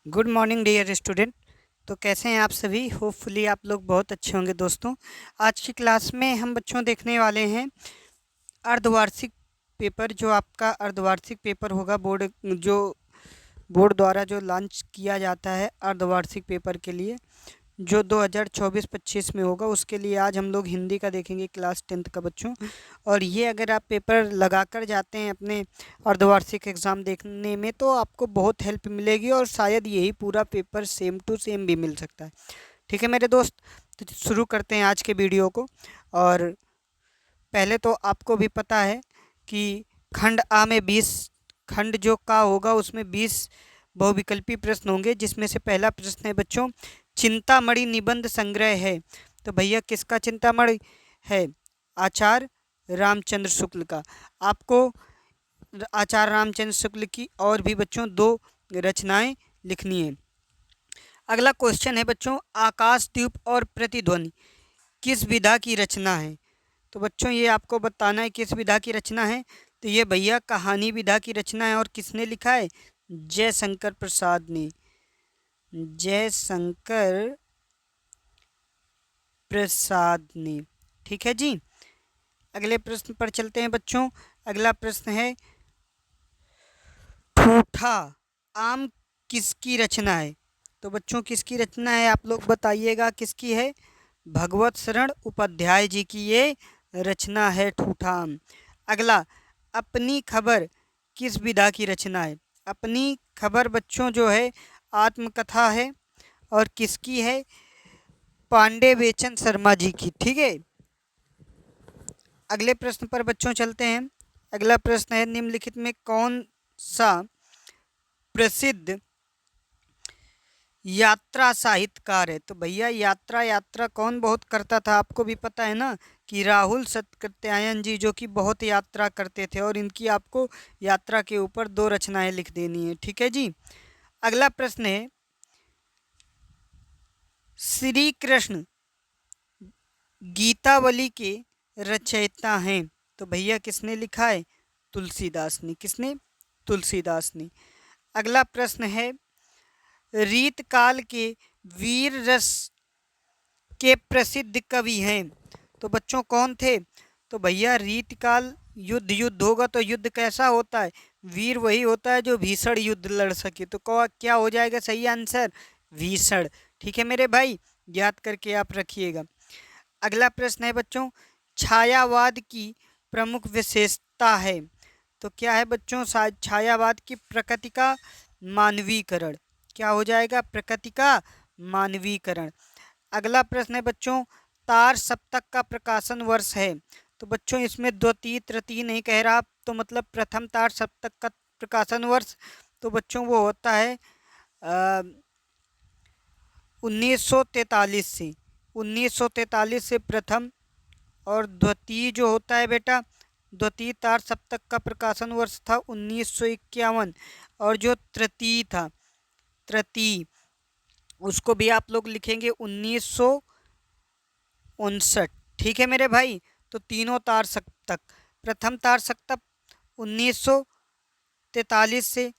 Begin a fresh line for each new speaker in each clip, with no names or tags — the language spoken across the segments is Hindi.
Good morning dear student. तो कैसे हैं आप सभी? होपफुली आप लोग बहुत अच्छे होंगे दोस्तों। आज की क्लास में हम बच्चों देखने वाले हैं अर्धवार्षिक पेपर। जो आपका अर्धवार्षिक पेपर होगा बोर्ड द्वारा जो लॉन्च किया जाता है अर्धवार्षिक पेपर के लिए, जो 2024-25 में होगा, उसके लिए आज हम लोग हिंदी का देखेंगे, क्लास 10th का बच्चों। और ये अगर आप पेपर लगा कर जाते हैं अपने अर्धवार्षिक एग्ज़ाम देखने में तो आपको बहुत हेल्प मिलेगी और शायद यही पूरा पेपर सेम टू सेम भी मिल सकता है। ठीक है मेरे दोस्त, तो शुरू करते हैं आज के वीडियो को। और पहले तो आपको भी पता है कि खंड आ में 20 खंड जो का होगा उसमें 20 बहुविकल्पी प्रश्न होंगे, जिसमें से पहला प्रश्न है बच्चों, चिंतामणि निबंध संग्रह है। तो भैया किसका चिंतामणि है? आचार्य रामचंद्र शुक्ल का। आपको आचार्य रामचंद्र शुक्ल की और भी बच्चों 2 रचनाएं लिखनी है। अगला क्वेश्चन है बच्चों, आकाशदीप और प्रतिध्वनि किस विधा की रचना है? तो बच्चों ये आपको बताना है किस विधा की रचना है। तो ये भैया कहानी विधा की रचना है। और किसने लिखा है? जयशंकर प्रसाद ने। जयशंकर प्रसाद ने। ठीक है जी। अगले प्रश्न पर चलते हैं बच्चों। अगला प्रश्न है, ठूठा आम किसकी रचना है? तो बच्चों किसकी रचना है आप लोग बताइएगा, किसकी है? भगवत शरण उपाध्याय जी की ये रचना है ठूठा आम। अगला, अपनी खबर किस विधा की रचना है? अपनी खबर बच्चों जो है आत्मकथा है। और किसकी है? पांडे बेचन शर्मा जी की। ठीक है। अगले प्रश्न पर बच्चों चलते हैं। अगला प्रश्न है, निम्नलिखित में कौन सा प्रसिद्ध यात्रा साहित्यकार है? तो भैया यात्रा कौन बहुत करता था? आपको भी पता है ना कि राहुल सत्यायन जी, जो कि बहुत यात्रा करते थे। और इनकी आपको यात्रा के ऊपर 2 रचनाएं लिख देनी है। ठीक है जी। अगला प्रश्न है, श्री कृष्ण गीतावली के रचयिता हैं। तो भैया किसने लिखा है? तुलसीदास ने। किसने? तुलसीदास ने। अगला प्रश्न है, रीतकाल के वीर रस के प्रसिद्ध कवि हैं। तो बच्चों कौन थे? तो भैया रीतकाल युद्ध होगा तो युद्ध कैसा होता है? वीर वही होता है जो भीषण युद्ध लड़ सके। तो क्या हो जाएगा सही आंसर? भीषण। ठीक है मेरे भाई, याद करके आप रखिएगा। अगला प्रश्न है बच्चों, छायावाद की प्रमुख विशेषता है। तो क्या है बच्चों? छायावाद की प्रकृति का मानवीकरण। क्या हो जाएगा? प्रकृति का मानवीकरण। अगला प्रश्न है बच्चों, तार सप्तक का प्रकाशन वर्ष है। तो बच्चों इसमें द्वितीय तृतीय नहीं कह रहा, तो मतलब प्रथम तार सप्तक का प्रकाशन वर्ष तो बच्चों वो होता है 1943 से। 1943 से प्रथम। और द्वितीय जो होता है बेटा, द्वितीय तार सप्तक का प्रकाशन वर्ष था 1951। और जो तृतीय था, तृतीय, उसको भी आप लोग लिखेंगे 1959। ठीक है मेरे भाई। तो तीनों तार सप्तक, प्रथम तार सप्तक 1943 से,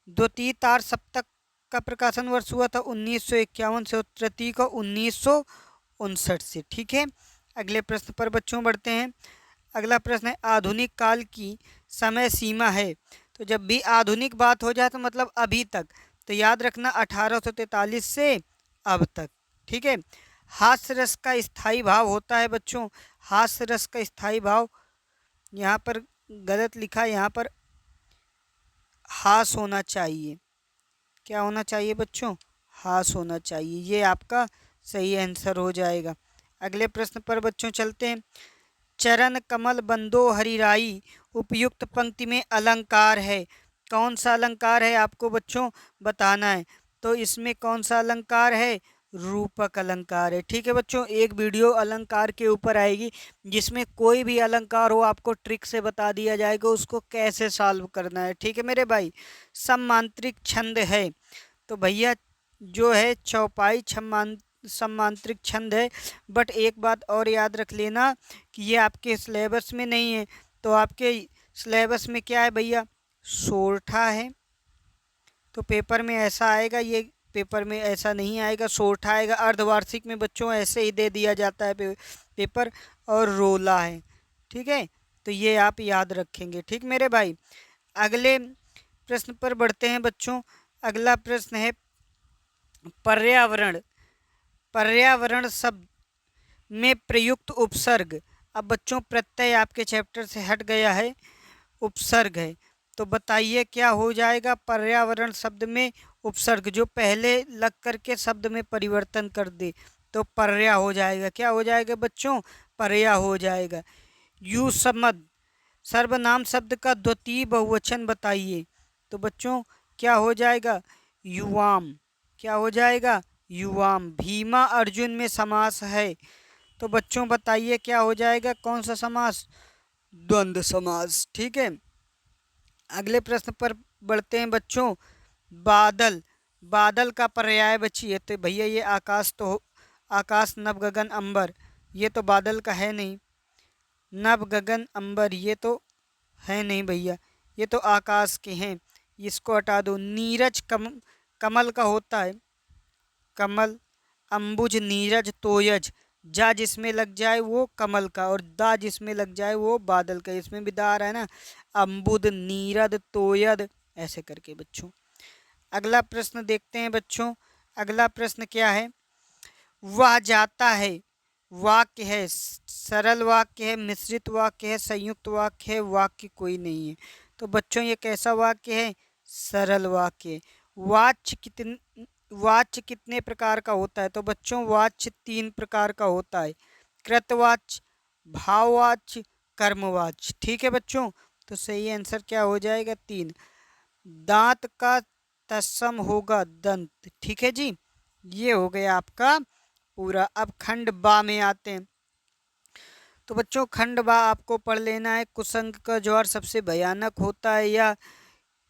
द्वितीय तार सप्तक का प्रकाशन वर्ष हुआ था 1951 से, और तृतीय का 1959 से। ठीक है। अगले प्रश्न पर बच्चों बढ़ते हैं। अगला प्रश्न है, आधुनिक काल की समय सीमा है। तो जब भी आधुनिक बात हो जाए तो मतलब अभी तक, तो याद रखना 1843 से अब तक। ठीक है। हास्य रस का स्थायी भाव होता है बच्चों। हास्य रस का स्थायी भाव यहाँ पर गलत लिखा है, यहाँ पर हास होना चाहिए। क्या होना चाहिए बच्चों? हास होना चाहिए। ये आपका सही आंसर हो जाएगा। अगले प्रश्न पर बच्चों चलते हैं। चरण कमल बंदो हरिराई उपयुक्त पंक्ति में अलंकार है। कौन सा अलंकार है आपको बच्चों बताना है। तो इसमें कौन सा अलंकार है? रूपक अलंकार है। ठीक है बच्चों, एक वीडियो अलंकार के ऊपर आएगी जिसमें कोई भी अलंकार हो आपको ट्रिक से बता दिया जाएगा उसको कैसे सॉल्व करना है। ठीक है मेरे भाई। सम्मांत्रिक छंद है। तो भैया जो है चौपाई सम्मांत्रिक छंद है। बट एक बात और याद रख लेना कि ये आपके सिलेबस में नहीं है। तो आपके सिलेबस में क्या है भैया? सोरठा है। तो पेपर में ऐसा आएगा, ये पेपर में ऐसा नहीं आएगा, शॉर्ट आएगा। अर्धवार्षिक में बच्चों ऐसे ही दे दिया जाता है पेपर, और रोला है। ठीक है, तो ये आप याद रखेंगे। ठीक मेरे भाई, अगले प्रश्न पर बढ़ते हैं बच्चों। अगला प्रश्न है पर्यावरण। पर्यावरण शब्द में प्रयुक्त उपसर्ग। अब बच्चों प्रत्यय आपके चैप्टर से हट गया है, उपसर्ग है। तो बताइए क्या हो जाएगा पर्यावरण शब्द में उपसर्ग, जो पहले लग करके शब्द में परिवर्तन कर दे तो पर्या हो जाएगा। क्या हो जाएगा बच्चों? पर्या हो जाएगा। यू समद, सर्वनाम शब्द का द्वितीय बहुवचन बताइए। तो बच्चों क्या हो जाएगा? युवाम। क्या हो जाएगा? युवाम। भीमा अर्जुन में समास है, तो बच्चों बताइए क्या हो जाएगा? कौन सा समास? द्वंद्व समास। ठीक है, अगले प्रश्न पर बढ़ते हैं बच्चों। बादल। बादल का पर्याय बचिए। तो भैया ये आकाश तो आकाश, नभ, गगन, अंबर, ये तो बादल का है नहीं। नभ, गगन, अंबर ये तो है नहीं भैया, ये तो आकाश के हैं, इसको हटा दो। नीरज कमल का होता है, कमल। अंबुज, नीरज, तोयज, जा जिसमें लग जाए वो कमल का, और दा जिसमें लग जाए वो बादल का। इसमें भी दा आ रहा है ना, अंबुद, नीरद, तोयद, ऐसे करके बच्चों। अगला प्रश्न देखते हैं बच्चों। अगला प्रश्न क्या है? वह जाता है वाक्य है, सरल वाक्य है, मिश्रित वाक्य है, संयुक्त वाक्य है, वाक्य कोई नहीं है। तो बच्चों ये कैसा वाक्य है? सरल वाक्य। वाच्य कितने प्रकार का होता है? तो बच्चों वाच्य 3 प्रकार का होता है, कृतवाच्य, भाववाच्य, कर्मवाच्य। ठीक है बच्चों, तो सही आंसर क्या हो जाएगा? 3। दांत का तत्सम होगा दंत। ठीक है जी, ये हो गया आपका पूरा। अब खंड बा में आते हैं। तो बच्चों खंड बा आपको पढ़ लेना है। कुसंग का ज्वार सबसे भयानक होता है, या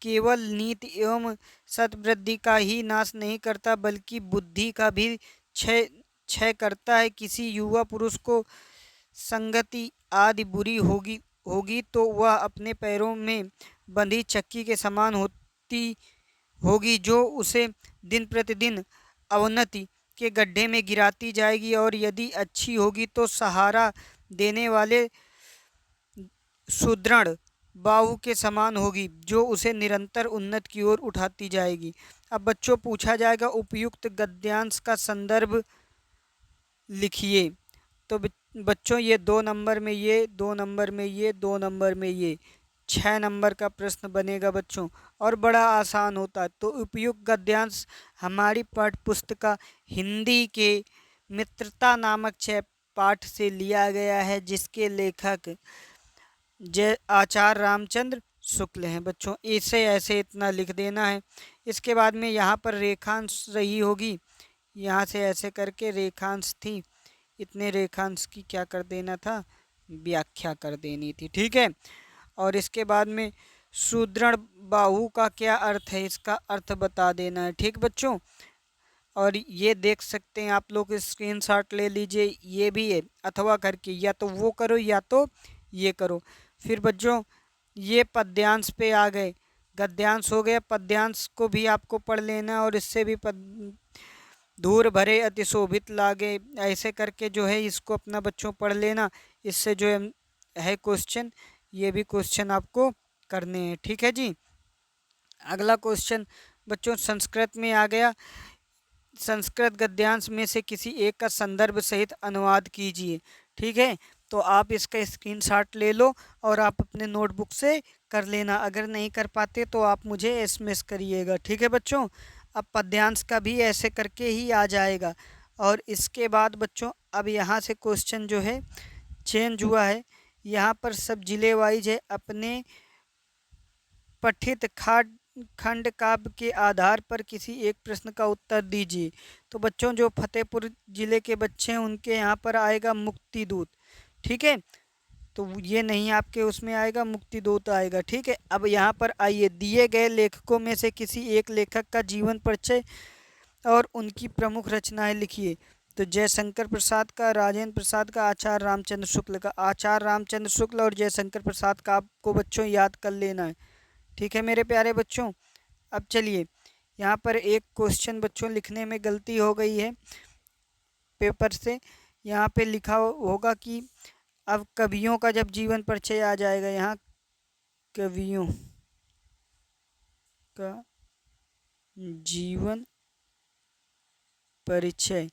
केवल नीति एवं सद्वृद्धि का ही नाश नहीं करता बल्कि बुद्धि का भी क्षय क्षय करता है। किसी युवा पुरुष को संगति आदि बुरी होगी तो वह अपने पैरों में बंधी चक्की के समान होती होगी, जो उसे दिन प्रतिदिन अवनति के गड्ढे में गिराती जाएगी, और यदि अच्छी होगी तो सहारा देने वाले सुदृढ़ बाहु के समान होगी, जो उसे निरंतर उन्नत की ओर उठाती जाएगी। अब बच्चों पूछा जाएगा उपयुक्त गद्यांश का संदर्भ लिखिए। तो बच्चों ये 2 नंबर में, ये 2 नंबर में, ये 2 नंबर में, ये 6 नंबर का प्रश्न बनेगा बच्चों, और बड़ा आसान होता है। तो उपयुक्त गद्यांश हमारी पाठ्य पुस्तक हिंदी के मित्रता नामक पाठ से लिया गया है, जिसके लेखक जय आचार्य रामचंद्र शुक्ल हैं बच्चों। इसे ऐसे इतना लिख देना है। इसके बाद में यहाँ पर रेखांश रही होगी, यहाँ से ऐसे करके रेखांश थी, इतने रेखांश की क्या कर देना था? व्याख्या कर देनी थी। ठीक है, और इसके बाद में सुदृढ़ बाहु का क्या अर्थ है, इसका अर्थ बता देना है। ठीक बच्चों, और ये देख सकते हैं आप लोग, स्क्रीनशॉट ले लीजिए, ये भी है अथवा करके, या तो वो करो या तो ये करो। फिर बच्चों ये पद्यांश पे आ गए, गद्यांश हो गया, पद्यांश को भी आपको पढ़ लेना, और इससे भी धूर भरे अतिशोभित लागे, ऐसे करके जो है इसको अपना बच्चों पढ़ लेना। इससे जो है क्वेश्चन, ये भी क्वेश्चन आपको करने हैं। ठीक है जी, अगला क्वेश्चन बच्चों संस्कृत में आ गया। संस्कृत गद्यांश में से किसी एक का संदर्भ सहित अनुवाद कीजिए। ठीक है, तो आप इसका स्क्रीनशॉट ले लो और आप अपने नोटबुक से कर लेना। अगर नहीं कर पाते तो आप मुझे एसएमएस करिएगा। ठीक है बच्चों, अब पद्यांश का भी ऐसे करके ही आ जाएगा। और इसके बाद बच्चों अब यहाँ से क्वेश्चन जो है चेंज हुआ है, यहाँ पर सब जिले वाइज है। अपने पठित खंड काव्य के आधार पर किसी एक प्रश्न का उत्तर दीजिए। तो बच्चों जो फतेहपुर जिले के बच्चे हैं उनके यहाँ पर आएगा मुक्तिदूत। ठीक है, तो ये नहीं आपके उसमें आएगा, मुक्तिदूत आएगा। ठीक है, अब यहाँ पर आइए, दिए गए लेखकों में से किसी एक लेखक का जीवन परिचय और उनकी प्रमुख रचनाएं लिखिए। तो जयशंकर प्रसाद का, राजेंद्र प्रसाद का, आचार्य रामचंद्र शुक्ल का। आचार्य रामचंद्र शुक्ल और जयशंकर प्रसाद का आपको बच्चों याद कर लेना है। ठीक है मेरे प्यारे बच्चों, अब चलिए यहाँ पर एक क्वेश्चन बच्चों लिखने में गलती हो गई है पेपर से। यहाँ पे लिखा होगा कि अब कवियों का जब जीवन परिचय आ जाएगा, यहाँ कवियों का जीवन परिचय,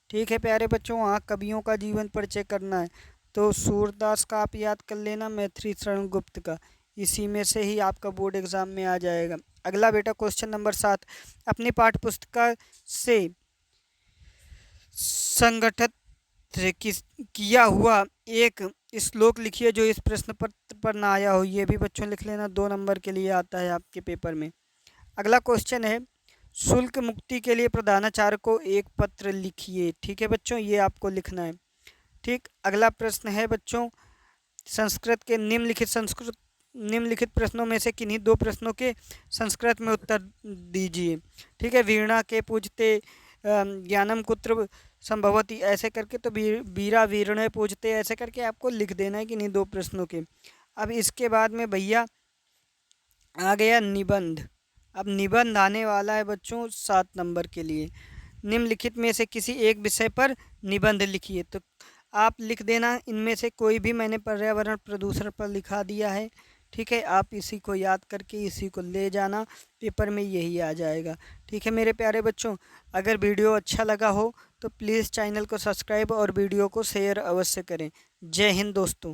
ठीक है प्यारे बच्चों, वहाँ कवियों का जीवन परिचय करना है। तो सूरदास का आप याद कर लेना, मैथिली शरण गुप्त का, इसी में से ही आपका बोर्ड एग्जाम में आ जाएगा। अगला बेटा क्वेश्चन नंबर 7, अपनी पाठ्य पुस्तिका से संगठित किया हुआ एक श्लोक लिखिए जो इस प्रश्न पत्र पर ना आया हो। ये भी बच्चों लिख लेना, 2 नंबर के लिए आता है आपके पेपर में। अगला क्वेश्चन है, शुल्क मुक्ति के लिए प्रधानाचार्य को एक पत्र लिखिए। ठीक है बच्चों, ये आपको लिखना है। ठीक, अगला प्रश्न है बच्चों, संस्कृत के निम्नलिखित प्रश्नों में से किन्हीं 2 प्रश्नों के संस्कृत में उत्तर दीजिए। ठीक है, वीणा के पूजते ज्ञानम कुत्र संभवती, ऐसे करके, तो वीरा वीरणे पूजते, ऐसे करके आपको लिख देना है किन्हीं 2 प्रश्नों के। अब इसके बाद में भैया आ गया निबंध। अब निबंध आने वाला है बच्चों 7 नंबर के लिए। निम्नलिखित में से किसी एक विषय पर निबंध लिखिए। तो आप लिख देना इनमें से कोई भी, मैंने पर्यावरण प्रदूषण पर लिखा दिया है। ठीक है, आप इसी को याद करके इसी को ले जाना, पेपर में यही आ जाएगा। ठीक है मेरे प्यारे बच्चों, अगर वीडियो अच्छा लगा हो तो प्लीज़ चैनल को सब्सक्राइब और वीडियो को शेयर अवश्य करें। जय हिंद दोस्तों।